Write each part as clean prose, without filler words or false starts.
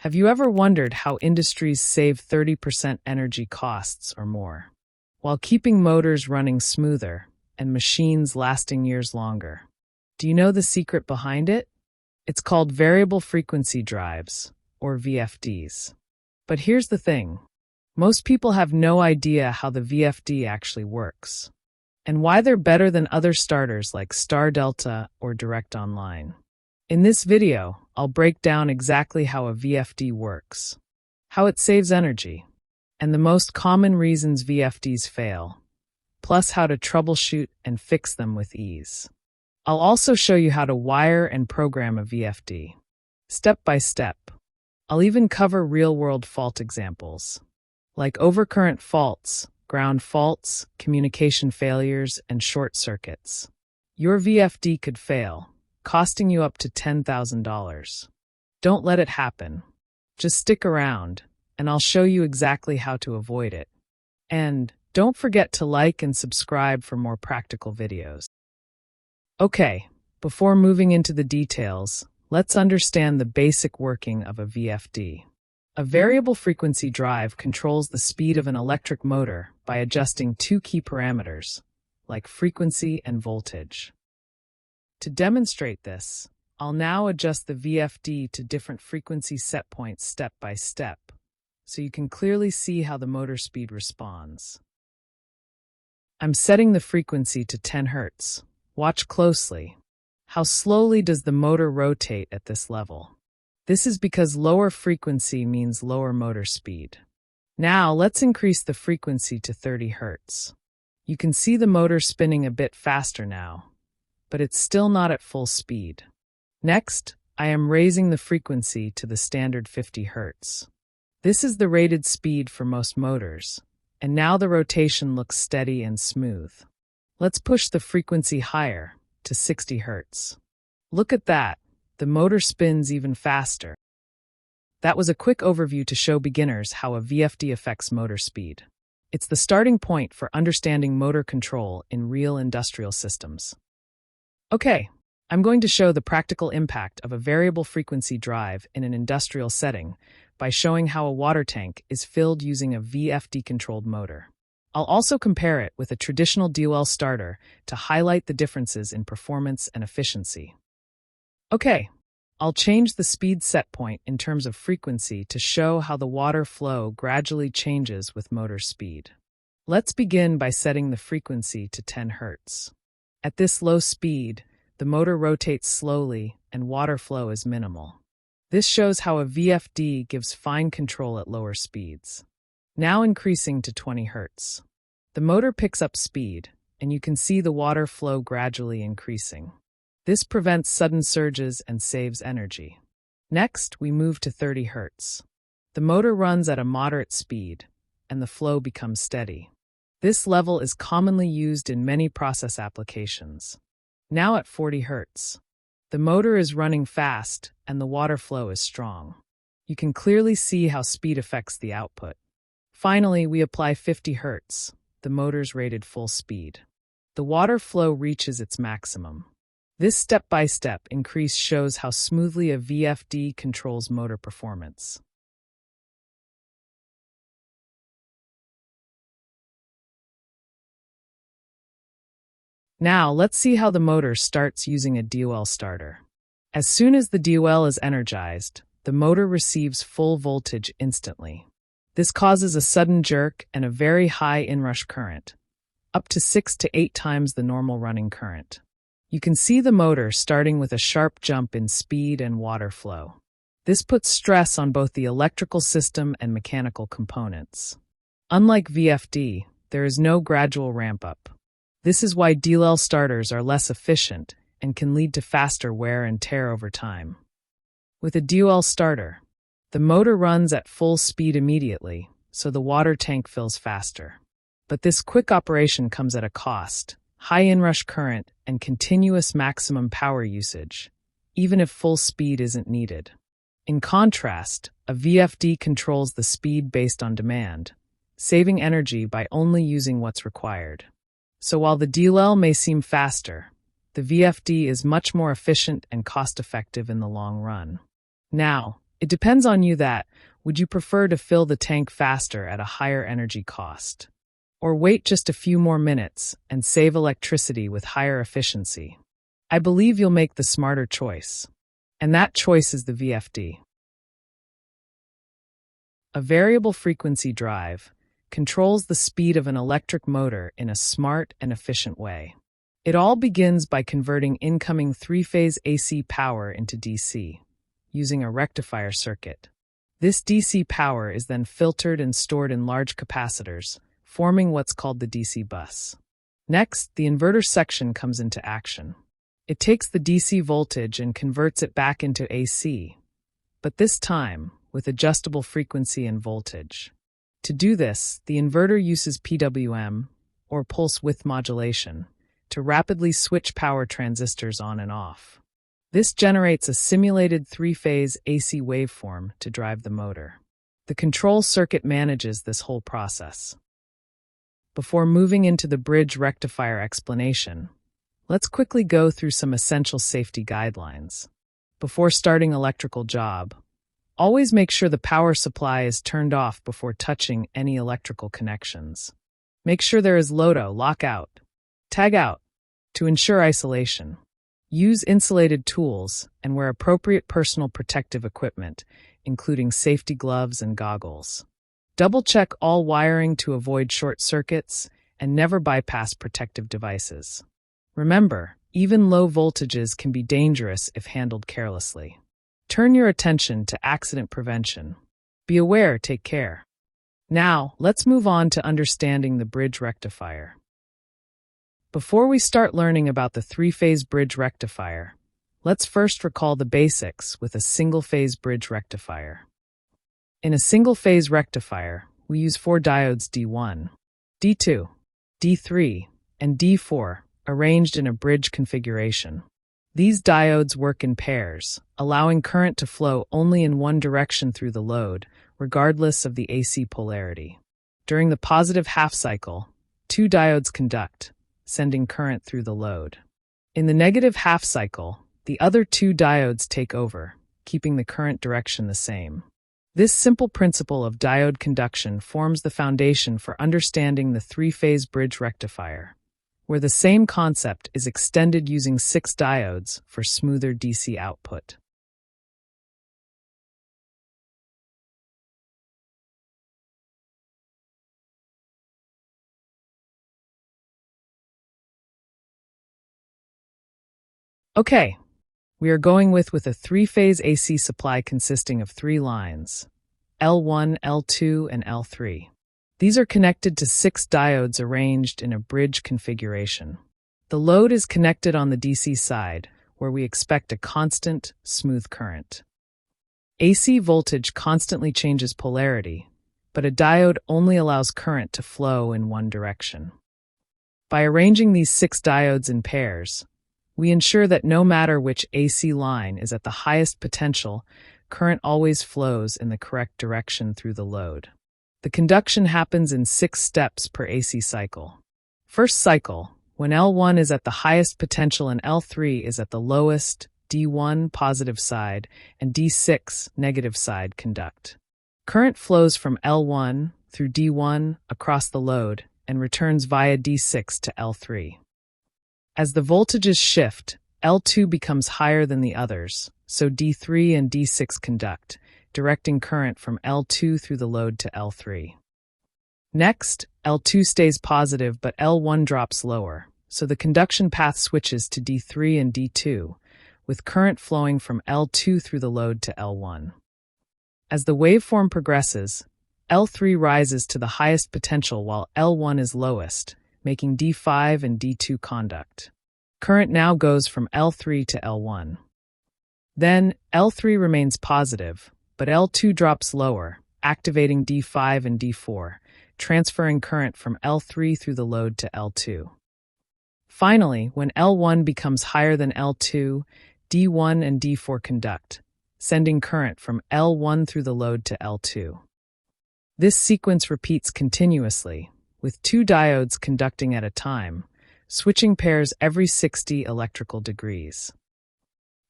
Have you ever wondered how industries save 30% energy costs or more, while keeping motors running smoother and machines lasting years longer? Do you know the secret behind it? It's called variable frequency drives, or VFDs. But here's the thing. Most people have no idea how the VFD actually works, and why they're better than other starters like Star Delta or Direct Online. In this video, I'll break down exactly how a VFD works, how it saves energy, and the most common reasons VFDs fail, plus how to troubleshoot and fix them with ease. I'll also show you how to wire and program a VFD, step by step. I'll even cover real-world fault examples, like overcurrent faults, ground faults, communication failures, and short circuits. Your VFD could fail, costing you up to $10,000. Don't let it happen. Just stick around, and I'll show you exactly how to avoid it. And don't forget to like and subscribe for more practical videos. Okay, before moving into the details, let's understand the basic working of a VFD. A variable frequency drive controls the speed of an electric motor by adjusting two key parameters, like frequency and voltage. To demonstrate this, I'll now adjust the VFD to different frequency set points step by step, so you can clearly see how the motor speed responds. I'm setting the frequency to 10 Hz. Watch closely. How slowly does the motor rotate at this level? This is because lower frequency means lower motor speed. Now let's increase the frequency to 30 Hz. You can see the motor spinning a bit faster now, but it's still not at full speed. Next, I am raising the frequency to the standard 50 Hz. This is the rated speed for most motors, and now the rotation looks steady and smooth. Let's push the frequency higher, to 60 Hz. Look at that, the motor spins even faster. That was a quick overview to show beginners how a VFD affects motor speed. It's the starting point for understanding motor control in real industrial systems. Okay, I'm going to show the practical impact of a variable frequency drive in an industrial setting by showing how a water tank is filled using a VFD-controlled motor. I'll also compare it with a traditional DOL starter to highlight the differences in performance and efficiency. Okay, I'll change the speed set point in terms of frequency to show how the water flow gradually changes with motor speed. Let's begin by setting the frequency to 10 Hz. At this low speed, the motor rotates slowly and water flow is minimal. This shows how a VFD gives fine control at lower speeds. Now increasing to 20 Hz. The motor picks up speed, and you can see the water flow gradually increasing. This prevents sudden surges and saves energy. Next, we move to 30 Hz. The motor runs at a moderate speed, and the flow becomes steady. This level is commonly used in many process applications. Now at 40 Hz. The motor is running fast, and the water flow is strong. You can clearly see how speed affects the output. Finally, we apply 50 Hz, the motor's rated full speed. The water flow reaches its maximum. This step-by-step increase shows how smoothly a VFD controls motor performance. Now, let's see how the motor starts using a DOL starter. As soon as the DOL is energized, the motor receives full voltage instantly. This causes a sudden jerk and a very high inrush current, up to 6 to 8 times the normal running current. You can see the motor starting with a sharp jump in speed and water flow. This puts stress on both the electrical system and mechanical components. Unlike VFD, there is no gradual ramp-up. This is why DOL starters are less efficient and can lead to faster wear and tear over time. With a DOL starter, the motor runs at full speed immediately, so the water tank fills faster. But this quick operation comes at a cost: high inrush current and continuous maximum power usage, even if full speed isn't needed. In contrast, a VFD controls the speed based on demand, saving energy by only using what's required. So while the DOL may seem faster, the VFD is much more efficient and cost-effective in the long run. Now, It depends on you that, would you prefer to fill the tank faster at a higher energy cost? Or wait just a few more minutes and save electricity with higher efficiency? I believe you'll make the smarter choice. And that choice is the VFD. A variable frequency drive controls the speed of an electric motor in a smart and efficient way. It all begins by converting incoming three-phase AC power into DC, using a rectifier circuit. This DC power is then filtered and stored in large capacitors, forming what's called the DC bus. Next, the inverter section comes into action. It takes the DC voltage and converts it back into AC, but this time with adjustable frequency and voltage. To do this, the inverter uses PWM, or pulse width modulation, to rapidly switch power transistors on and off. This generates a simulated three-phase AC waveform to drive the motor. The control circuit manages this whole process. Before moving into the bridge rectifier explanation, let's quickly go through some essential safety guidelines. Before starting electrical job, always make sure the power supply is turned off before touching any electrical connections. Make sure there is LOTO, lockout, tag out, to ensure isolation. Use insulated tools and wear appropriate personal protective equipment, including safety gloves and goggles. Double-check all wiring to avoid short circuits and never bypass protective devices. Remember, even low voltages can be dangerous if handled carelessly. Turn your attention to accident prevention. Be aware, take care. Now, let's move on to understanding the bridge rectifier. Before we start learning about the three-phase bridge rectifier, let's first recall the basics with a single-phase bridge rectifier. In a single-phase rectifier, we use 4 diodes D1, D2, D3, and D4 arranged in a bridge configuration. These diodes work in pairs, allowing current to flow only in one direction through the load, regardless of the AC polarity. During the positive half cycle, 2 diodes conduct, sending current through the load. In the negative half cycle, the other 2 diodes take over, keeping the current direction the same. This simple principle of diode conduction forms the foundation for understanding the three-phase bridge rectifier, where the same concept is extended using 6 diodes for smoother DC output. Okay, we are going with a three-phase AC supply consisting of 3 lines, L1, L2, and L3. These are connected to 6 diodes arranged in a bridge configuration. The load is connected on the DC side, where we expect a constant, smooth current. AC voltage constantly changes polarity, but a diode only allows current to flow in one direction. By arranging these 6 diodes in pairs, we ensure that no matter which AC line is at the highest potential, current always flows in the correct direction through the load. The conduction happens in 6 steps per AC cycle. First cycle, when L1 is at the highest potential and L3 is at the lowest, D1 positive side and D6 negative side conduct. Current flows from L1 through D1 across the load and returns via D6 to L3. As the voltages shift, L2 becomes higher than the others, so D3 and D6 conduct, directing current from L2 through the load to L3. Next, L2 stays positive but L1 drops lower, so the conduction path switches to D3 and D2, with current flowing from L2 through the load to L1. As the waveform progresses, L3 rises to the highest potential while L1 is lowest, making D5 and D2 conduct. Current now goes from L3 to L1. Then, L3 remains positive, but L2 drops lower, activating D5 and D4, transferring current from L3 through the load to L2. Finally, when L1 becomes higher than L2, D1 and D4 conduct, sending current from L1 through the load to L2. This sequence repeats continuously, with 2 diodes conducting at a time, switching pairs every 60 electrical degrees.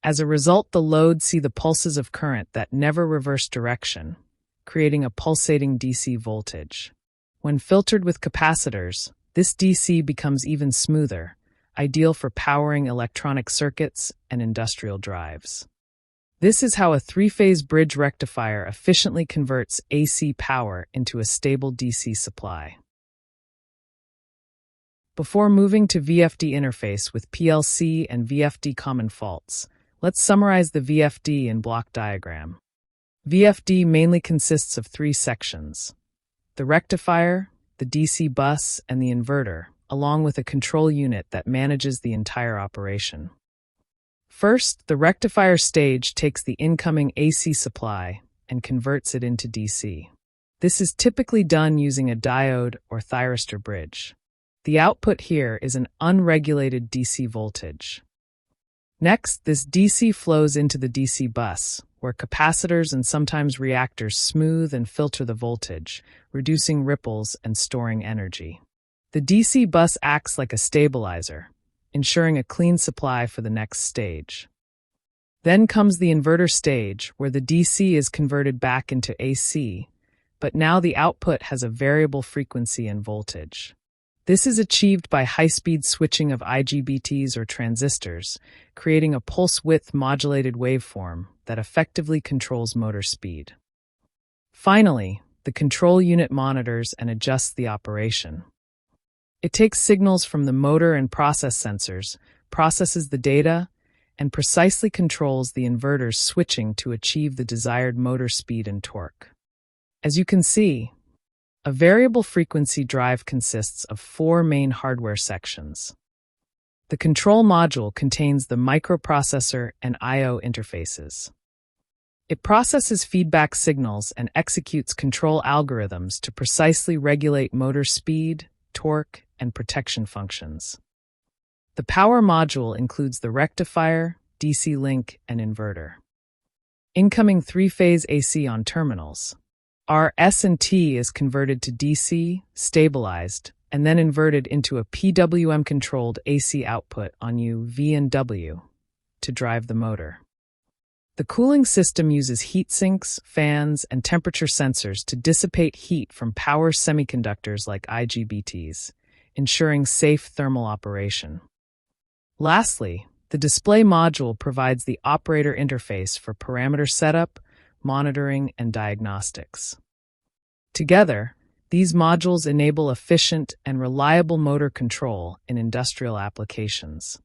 As a result, the loads see the pulses of current that never reverse direction, creating a pulsating DC voltage. When filtered with capacitors, this DC becomes even smoother, ideal for powering electronic circuits and industrial drives. This is how a three-phase bridge rectifier efficiently converts AC power into a stable DC supply. Before moving to VFD interface with PLC and VFD common faults, let's summarize the VFD in block diagram. VFD mainly consists of three sections: the rectifier, the DC bus, and the inverter, along with a control unit that manages the entire operation. First, the rectifier stage takes the incoming AC supply and converts it into DC. This is typically done using a diode or thyristor bridge. The output here is an unregulated DC voltage. Next, this DC flows into the DC bus, where capacitors and sometimes reactors smooth and filter the voltage, reducing ripples and storing energy. The DC bus acts like a stabilizer, ensuring a clean supply for the next stage. Then comes the inverter stage, where the DC is converted back into AC, but now the output has a variable frequency and voltage. This is achieved by high-speed switching of IGBTs or transistors, creating a pulse-width modulated waveform that effectively controls motor speed. Finally, the control unit monitors and adjusts the operation. It takes signals from the motor and process sensors, processes the data, and precisely controls the inverter's switching to achieve the desired motor speed and torque. As you can see, a variable frequency drive consists of four main hardware sections. The control module contains the microprocessor and I/O interfaces. It processes feedback signals and executes control algorithms to precisely regulate motor speed, torque, and protection functions. The power module includes the rectifier, DC link, and inverter. Incoming three-phase AC on terminals. Our S&T is converted to DC, stabilized, and then inverted into a PWM-controlled AC output on U, V, and W to drive the motor. The cooling system uses heat sinks, fans, and temperature sensors to dissipate heat from power semiconductors like IGBTs, ensuring safe thermal operation. Lastly, the display module provides the operator interface for parameter setup, monitoring, and diagnostics. Together, these modules enable efficient and reliable motor control in industrial applications.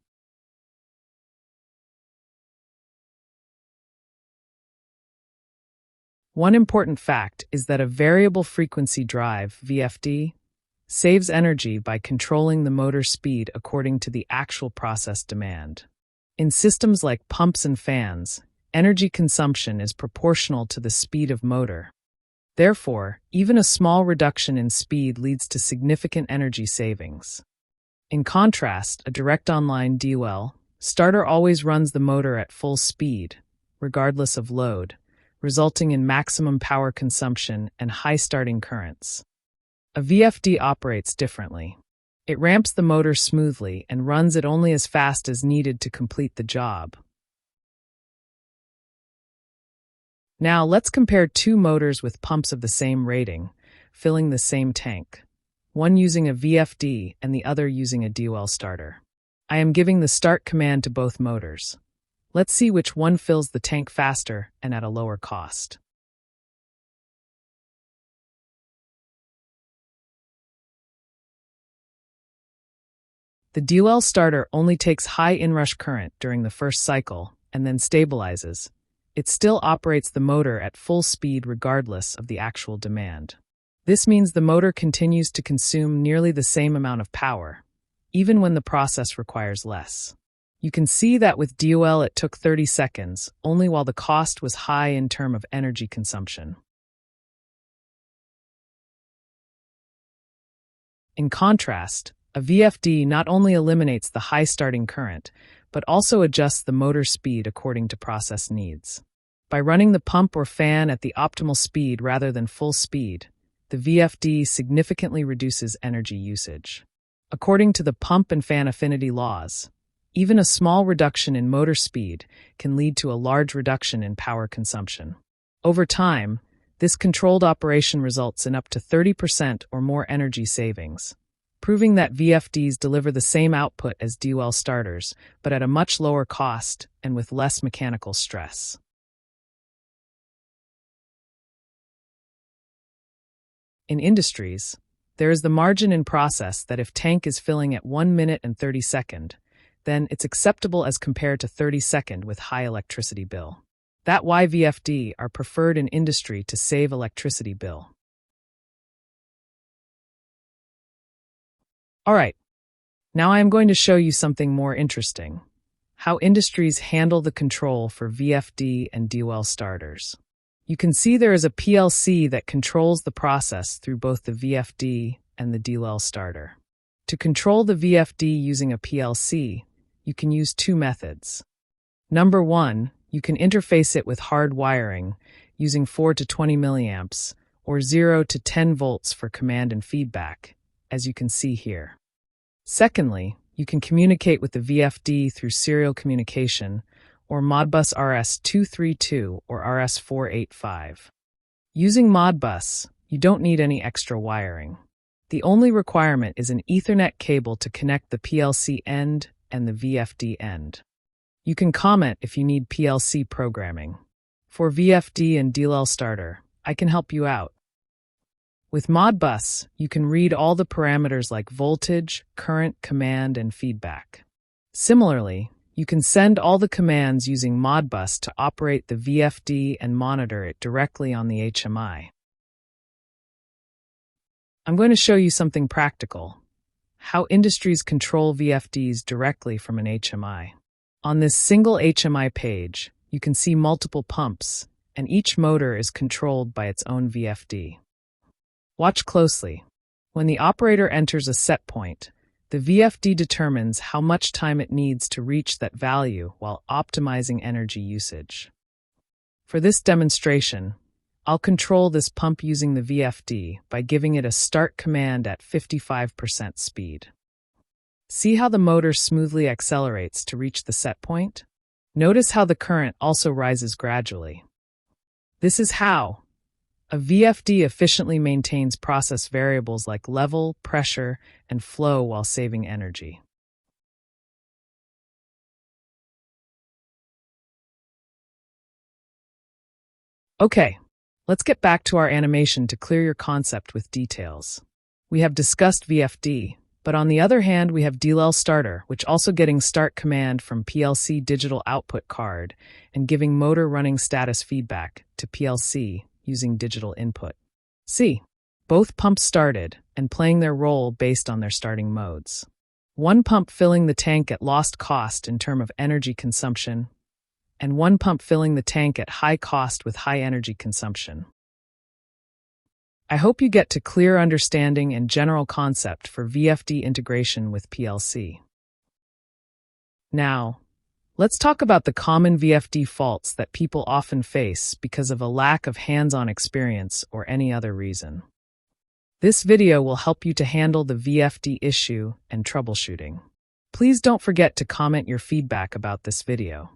One important fact is that a variable frequency drive, VFD, saves energy by controlling the motor speed according to the actual process demand. In systems like pumps and fans, energy consumption is proportional to the speed of motor. Therefore, even a small reduction in speed leads to significant energy savings. In contrast, a direct online DOL starter always runs the motor at full speed, regardless of load, resulting in maximum power consumption and high starting currents. A VFD operates differently. It ramps the motor smoothly and runs it only as fast as needed to complete the job. Now let's compare two motors with pumps of the same rating, filling the same tank, one using a VFD and the other using a DOL starter. I am giving the start command to both motors. Let's see which one fills the tank faster and at a lower cost. The DOL starter only takes high inrush current during the first cycle and then stabilizes. It still operates the motor at full speed regardless of the actual demand. This means the motor continues to consume nearly the same amount of power, even when the process requires less. You can see that with DOL it took 30 seconds, only while the cost was high in terms of energy consumption. In contrast, a VFD not only eliminates the high starting current, but also adjusts the motor speed according to process needs. By running the pump or fan at the optimal speed rather than full speed, the VFD significantly reduces energy usage. According to the pump and fan affinity laws, Even a small reduction in motor speed can lead to a large reduction in power consumption. Over time, this controlled operation results in up to 30% or more energy savings, proving that VFDs deliver the same output as D-well starters, but at a much lower cost and with less mechanical stress. In industries, there is the margin in process that if tank is filling at 1 minute and 30 seconds, then it's acceptable as compared to 30 seconds with high electricity bill. That's why VFD are preferred in industry to save electricity bill. Alright, now I am going to show you something more interesting. How industries handle the control for VFD and D-well starters. You can see there is a PLC that controls the process through both the VFD and the D-well starter. To control the VFD using a PLC, you can use two methods. Number one, you can interface it with hard wiring using 4 to 20 milliamps or 0 to 10 volts for command and feedback, as you can see here. Secondly, you can communicate with the VFD through serial communication or Modbus RS-232 or RS-485. Using Modbus, you don't need any extra wiring. The only requirement is an Ethernet cable to connect the PLC end and the VFD end. You can comment if you need PLC programming. For VFD and D-well starter, I can help you out. With Modbus, you can read all the parameters like voltage, current, command, and feedback. Similarly, you can send all the commands using Modbus to operate the VFD and monitor it directly on the HMI. I'm going to show you something practical. How industries control VFDs directly from an HMI. On this single HMI page, you can see multiple pumps, and each motor is controlled by its own VFD. Watch closely. When the operator enters a set point, the VFD determines how much time it needs to reach that value while optimizing energy usage. For this demonstration, I'll control this pump using the VFD by giving it a start command at 55% speed. See how the motor smoothly accelerates to reach the set point? Notice how the current also rises gradually. This is how a VFD efficiently maintains process variables like level, pressure, and flow while saving energy. Okay, let's get back to our animation to clear your concept with details. We have discussed VFD, but on the other hand, we have D-well starter, which also getting start command from PLC digital output card and giving motor running status feedback to PLC using digital input. See, both pumps started and playing their role based on their starting modes. One pump filling the tank at lost cost in terms of energy consumption, and one pump filling the tank at high cost with high energy consumption. I hope you get to clear understanding and general concept for VFD integration with PLC. Now, let's talk about the common VFD faults that people often face because of a lack of hands-on experience or any other reason. This video will help you to handle the VFD issue and troubleshooting. Please don't forget to comment your feedback about this video.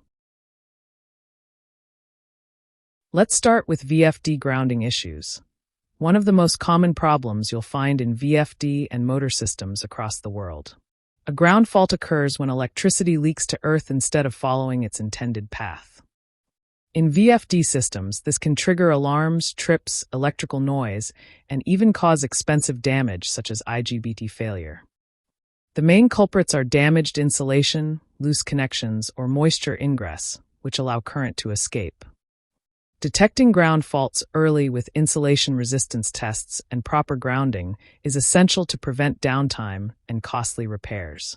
Let's start with VFD grounding issues. One of the most common problems you'll find in VFD and motor systems across the world. A ground fault occurs when electricity leaks to earth instead of following its intended path. In VFD systems, this can trigger alarms, trips, electrical noise, and even cause expensive damage such as IGBT failure. The main culprits are damaged insulation, loose connections, or moisture ingress, which allow current to escape. Detecting ground faults early with insulation resistance tests and proper grounding is essential to prevent downtime and costly repairs.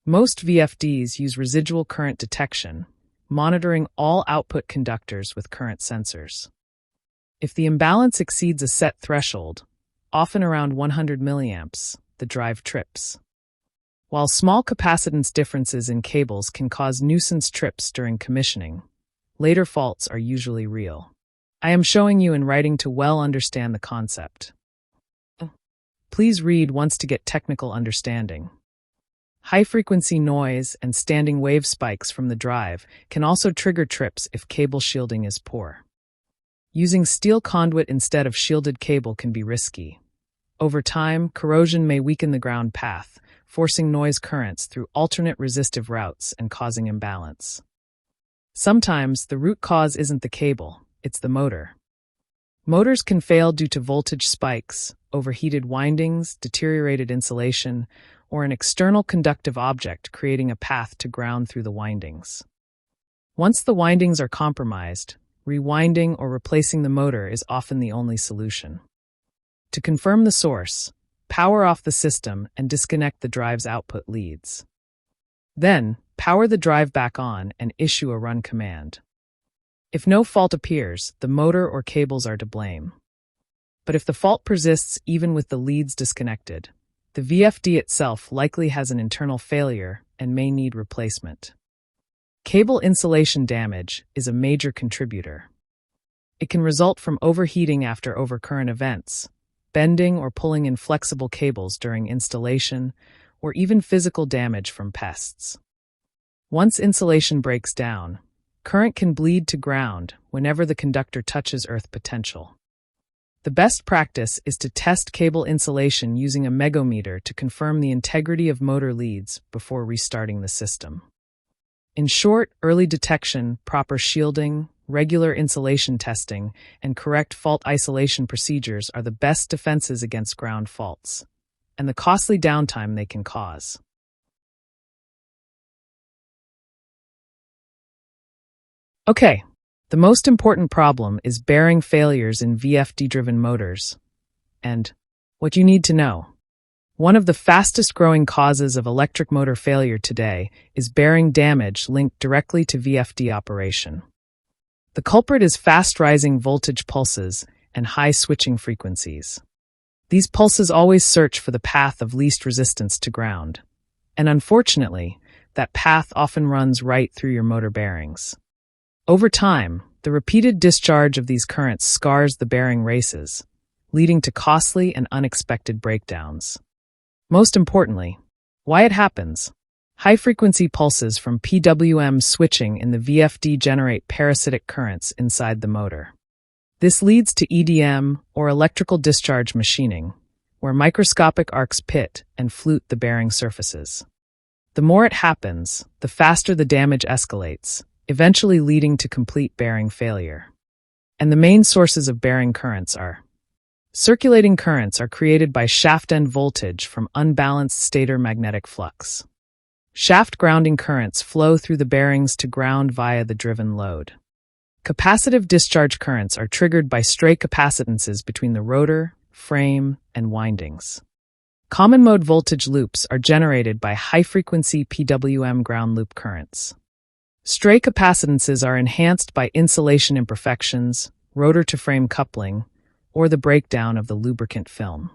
Most VFDs use residual current detection, monitoring all output conductors with current sensors. If the imbalance exceeds a set threshold, often around 100 milliamps, the drive trips. While small capacitance differences in cables can cause nuisance trips during commissioning, later faults are usually real. I am showing you in writing to well understand the concept. Please read once to get technical understanding. High-frequency noise and standing wave spikes from the drive can also trigger trips if cable shielding is poor. Using steel conduit instead of shielded cable can be risky. Over time, corrosion may weaken the ground path, forcing noise currents through alternate resistive routes and causing imbalance. Sometimes, the root cause isn't the cable, it's the motor. Motors can fail due to voltage spikes, overheated windings, deteriorated insulation, or an external conductive object creating a path to ground through the windings. Once the windings are compromised, rewinding or replacing the motor is often the only solution. To confirm the source, power off the system and disconnect the drive's output leads. Then, power the drive back on and issue a run command. If no fault appears, the motor or cables are to blame. But if the fault persists even with the leads disconnected, the VFD itself likely has an internal failure and may need replacement. Cable insulation damage is a major contributor. It can result from overheating after overcurrent events, bending or pulling inflexible cables during installation, or even physical damage from pests. Once insulation breaks down, current can bleed to ground whenever the conductor touches earth potential. The best practice is to test cable insulation using a megometer to confirm the integrity of motor leads before restarting the system. In short, early detection, proper shielding, regular insulation testing, and correct fault isolation procedures are the best defenses against ground faults, and the costly downtime they can cause. Okay, the most important problem is bearing failures in VFD-driven motors. And what you need to know. One of the fastest-growing causes of electric motor failure today is bearing damage linked directly to VFD operation. The culprit is fast-rising voltage pulses and high switching frequencies. These pulses always search for the path of least resistance to ground. And unfortunately, that path often runs right through your motor bearings. Over time, the repeated discharge of these currents scars the bearing races, leading to costly and unexpected breakdowns. Most importantly, why it happens. High-frequency pulses from PWM switching in the VFD generate parasitic currents inside the motor. This leads to EDM, or electrical discharge machining, where microscopic arcs pit and flute the bearing surfaces. The more it happens, the faster the damage escalates, eventually leading to complete bearing failure. And the main sources of bearing currents are: circulating currents are created by shaft-end voltage from unbalanced stator magnetic flux. Shaft grounding currents flow through the bearings to ground via the driven load. Capacitive discharge currents are triggered by stray capacitances between the rotor, frame, and windings. Common mode voltage loops are generated by high-frequency PWM ground loop currents. Stray capacitances are enhanced by insulation imperfections, rotor-to-frame coupling, or the breakdown of the lubricant film.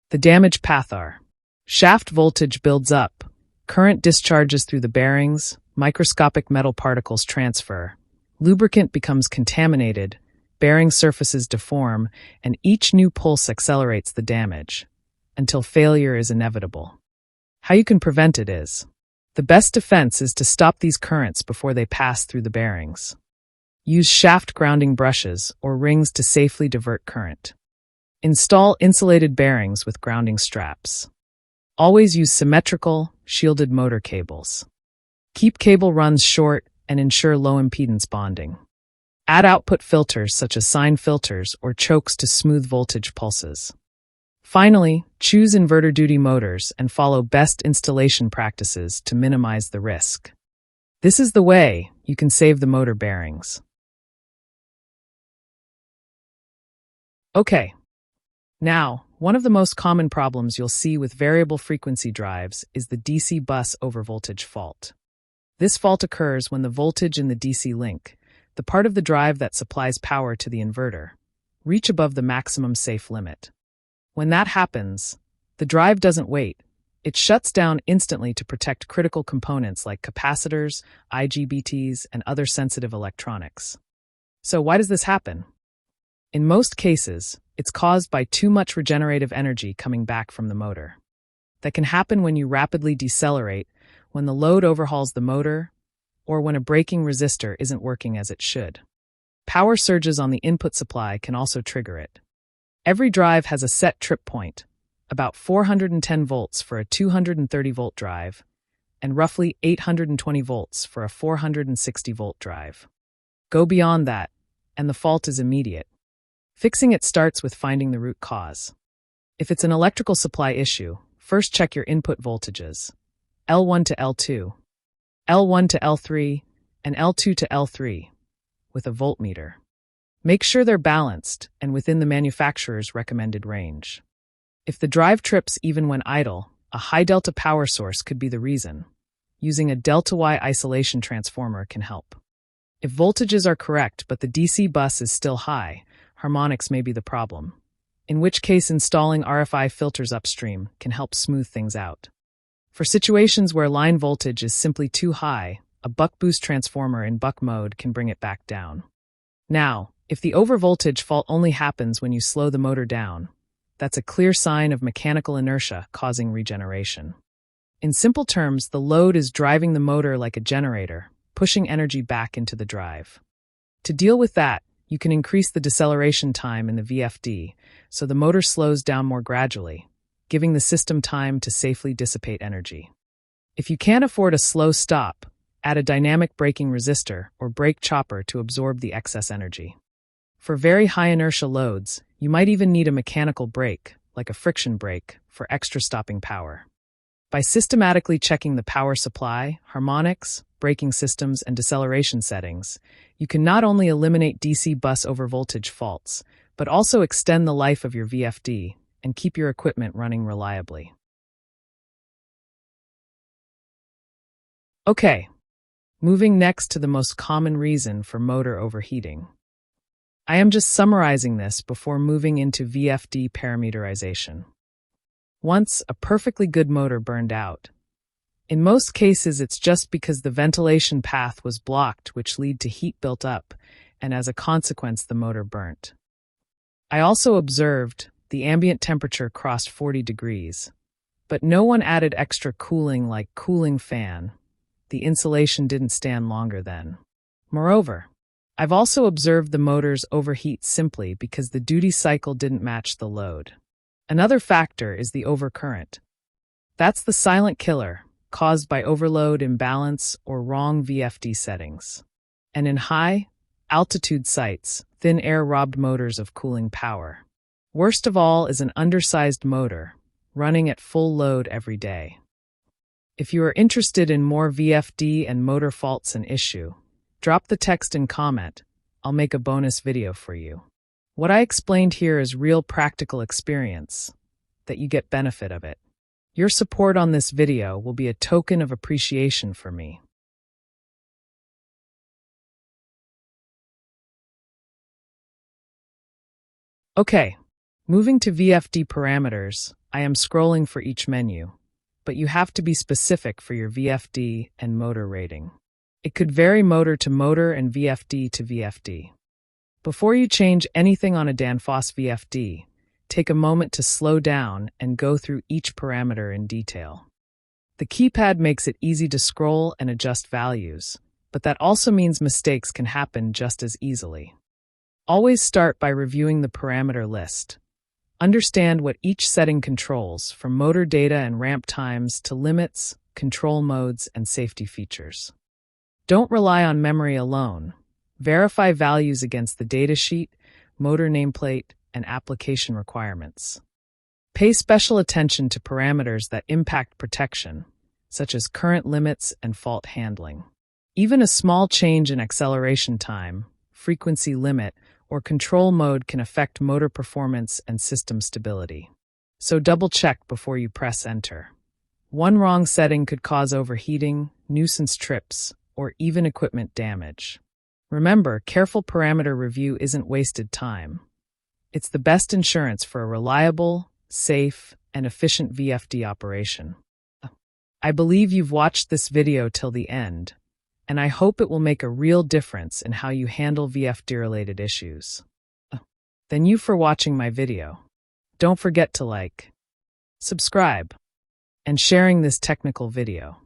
The damage path are: shaft voltage builds up, current discharges through the bearings, microscopic metal particles transfer, lubricant becomes contaminated, bearing surfaces deform, and each new pulse accelerates the damage, until failure is inevitable. How you can prevent it is: the best defense is to stop these currents before they pass through the bearings. Use shaft grounding brushes or rings to safely divert current. Install insulated bearings with grounding straps. Always use symmetrical, shielded motor cables. Keep cable runs short and ensure low impedance bonding. Add output filters such as sine filters or chokes to smooth voltage pulses. Finally, choose inverter-duty motors and follow best installation practices to minimize the risk. This is the way you can save the motor bearings. Okay. Now, one of the most common problems you'll see with variable frequency drives is the DC bus overvoltage fault. This fault occurs when the voltage in the DC link, the part of the drive that supplies power to the inverter, reach above the maximum safe limit. When that happens, the drive doesn't wait. It shuts down instantly to protect critical components like capacitors, IGBTs, and other sensitive electronics. So why does this happen? In most cases, it's caused by too much regenerative energy coming back from the motor. that can happen when you rapidly decelerate, when the load overhauls the motor, or when a braking resistor isn't working as it should. Power surges on the input supply can also trigger it. Every drive has a set trip point, about 410 volts for a 230-volt drive, and roughly 820 volts for a 460-volt drive. Go beyond that, and the fault is immediate. Fixing it starts with finding the root cause. If it's an electrical supply issue, first check your input voltages, L1 to L2, L1 to L3, and L2 to L3, with a voltmeter. Make sure they're balanced and within the manufacturer's recommended range. If the drive trips even when idle, a high delta power source could be the reason. Using a delta Y isolation transformer can help. If voltages are correct but the DC bus is still high, harmonics may be the problem, in which case installing RFI filters upstream can help smooth things out. For situations where line voltage is simply too high, a buck-boost transformer in buck mode can bring it back down. Now, if the overvoltage fault only happens when you slow the motor down, that's a clear sign of mechanical inertia causing regeneration. In simple terms, the load is driving the motor like a generator, pushing energy back into the drive. To deal with that, you can increase the deceleration time in the VFD so the motor slows down more gradually, giving the system time to safely dissipate energy. If you can't afford a slow stop, add a dynamic braking resistor or brake chopper to absorb the excess energy. For very high inertia loads, you might even need a mechanical brake, like a friction brake, for extra stopping power. By systematically checking the power supply, harmonics, braking systems, and deceleration settings, you can not only eliminate DC bus overvoltage faults, but also extend the life of your VFD and keep your equipment running reliably. Okay, moving next to the most common reason for motor overheating. I am just summarizing this before moving into VFD parameterization. Once, a perfectly good motor burned out. In most cases, it's just because the ventilation path was blocked, which led to heat built up, and as a consequence, the motor burnt. I also observed the ambient temperature crossed 40 degrees, but no one added extra cooling like cooling fan. The insulation didn't stand longer then. Moreover, I've also observed the motors overheat simply because the duty cycle didn't match the load. Another factor is the overcurrent. That's the silent killer, caused by overload, imbalance, or wrong VFD settings. And in high-altitude sites, thin air robbed motors of cooling power. Worst of all is an undersized motor, running at full load every day. If you are interested in more VFD and motor faults and issue, drop the text and comment. I'll make a bonus video for you. What I explained here is real practical experience, that you get benefit of it. Your support on this video will be a token of appreciation for me. Okay, moving to VFD parameters, I am scrolling for each menu, but you have to be specific for your VFD and motor rating. It could vary motor to motor and VFD to VFD. Before you change anything on a Danfoss VFD, take a moment to slow down and go through each parameter in detail. The keypad makes it easy to scroll and adjust values, but that also means mistakes can happen just as easily. Always start by reviewing the parameter list. Understand what each setting controls, from motor data and ramp times to limits, control modes, and safety features. Don't rely on memory alone. Verify values against the datasheet, motor nameplate, and application requirements. Pay special attention to parameters that impact protection, such as current limits and fault handling. Even a small change in acceleration time, frequency limit, or control mode can affect motor performance and system stability. So double-check before you press enter. One wrong setting could cause overheating, nuisance trips, or even equipment damage. Remember, careful parameter review isn't wasted time. It's the best insurance for a reliable, safe, and efficient VFD operation. I believe you've watched this video till the end, and I hope it will make a real difference in how you handle VFD-related issues. Thank you for watching my video. Don't forget to like, subscribe, and sharing this technical video.